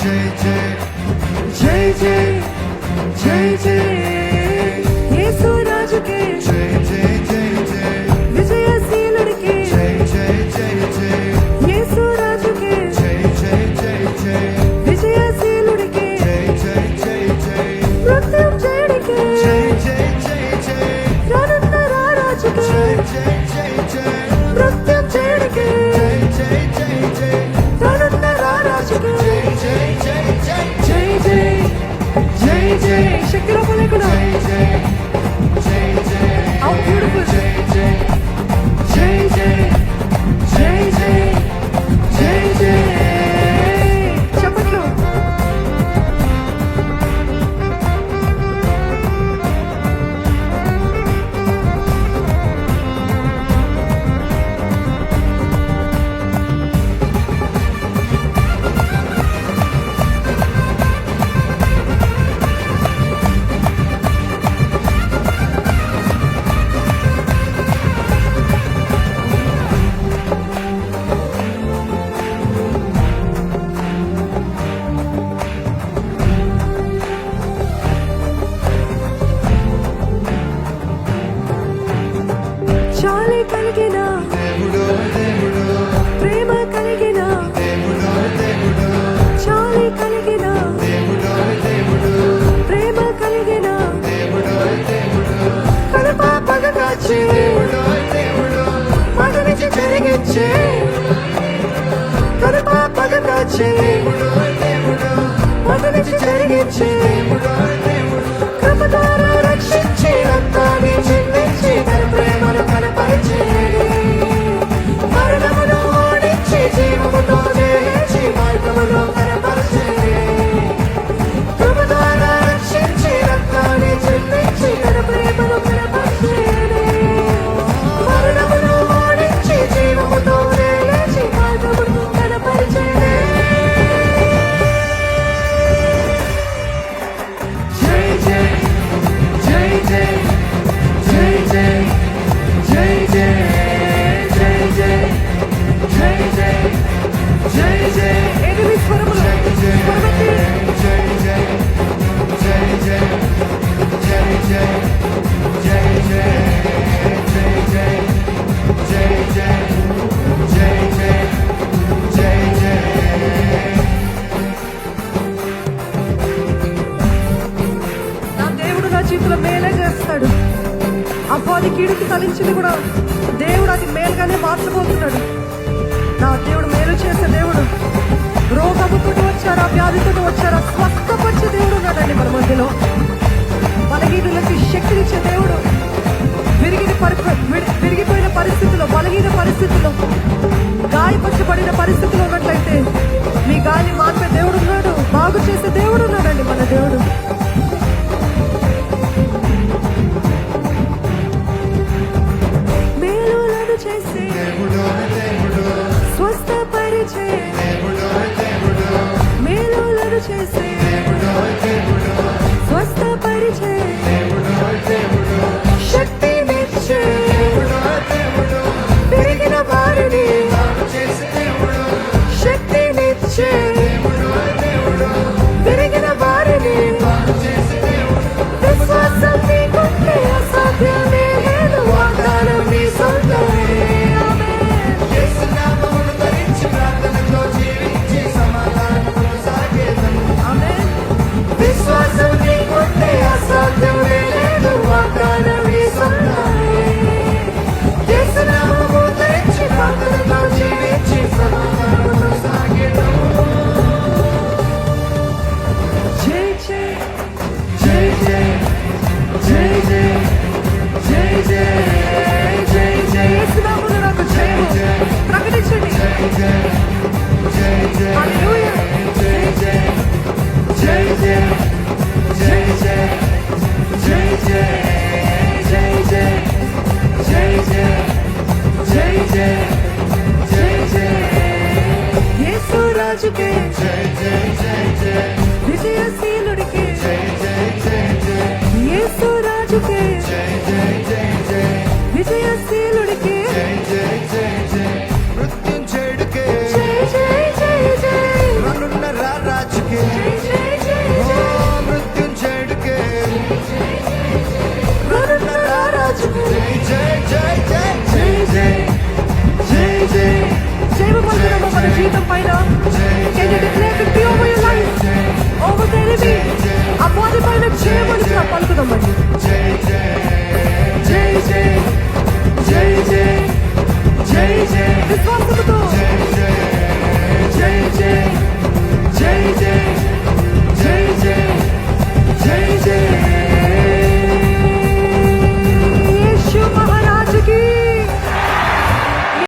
జై జై జై జై జై యేసు రాజుకే జై జై జై జై విజయశీలుడికే జై జై జై జై యేసు రాజుకే జై జై జై జై విజయశీలుడికే జై జై జై జై మృత్యుంజయుడికే జై జై జై జై రానున్న రాజుకే జై జై జై జై మృత్యుంజయుడికే జై జై జై జై రానున్న రాజుకే జై జై జై జై జై జై జై జై శక్తిలో పలుకును జై జై జై జై హౌ బ్యూటిఫుల్ జై జై జై జై జై జై జై జై చప్పట్లు చాలి కలిగిన దేవుడు దేవుడు ప్రేమ కలిగిన దేవుడు దేవుడు చాలి కలిగిన దేవుడు దేవుడు ప్రేమ కలిగిన దేవుడు దేవుడు కడప పగగాచి దేవుడు దేవుడు మగనిచి పెరిగించే కడప పగగాచి దేవుడు దేవుడు మగనిచి పెరిగించే దేవుడు దేవుడు కృపదార రక్షించి రక్తాన్ని చిందించి తన ప్రేమను కనపరిచి మరణమును ఓడించి జీవముతో జయించి మార్గమును కనపరిచి కృపదార రక్షించి రక్తాన్ని చిందించి తన ప్రేమను కనపరిచి మరణమును ఓడించి జీవముతో జయించి మార్గమును కనపరిచి జై జై జై జై జై జై జై జై జై జై జై జై ఎనిమిది స్వరములు స్వరమెత్తి జై జై జై జై జై జై జై జై జై జై జై జై జై జై జై నా జీవితంలో మేలే చేస్తాడు. అపవాది కీడుకి తలించింది కూడా దేవుడు అది మేలుగానే మార్చబోతున్నాడు. నా దేవుడు మేలు చేసే దేవుడు. రోగముతో వచ్చారా, వ్యాధితో వచ్చారా, స్వస్థపరిచే దేవుడు ఉన్నాడండి మన మధ్యలో. బలహీనులకి శక్తినిచ్చే దేవుడు. విరిగిపోయిన పరిస్థితుల్లో, బలహీన పరిస్థితుల్లో, గాయపరచబడిన పరిస్థితుల్లో ఉన్నట్లయితే మీ గాలి మార్పే దేవుడు ఉన్నాడు. బాగు చేసే దేవుడు ఉన్నాడండి మన దేవుడు. చేసే స్వస్థపరిచే మేలులను చేసే స్వస్థపరిచే శక్తినిచ్చే పెరిగిన వారిని శక్తినిచ్చే పెరిగిన వారిని విశ్వాసం నీకుంటే అసాధ్యమే లేదు. వాగ్దానం నీ సొంతమే. విశ్వాసం నీకుంటే అసాధ్యమే లేదు. వాగ్దానం నీ సొంతమే. యేసు నామము ధరించి ప్రార్థనతో జీవించి సమాధానంతో సాగెదం. జై జై జై జై జై జై జై జై జై యేసు నామములో నాకు జయము. ప్రకటించండి. హల్లెలూయా. జై జై జై జై జై జై జై జై జై జై జై జై జై జై జై యేసు రాజుకే జై జై జై జై విజయ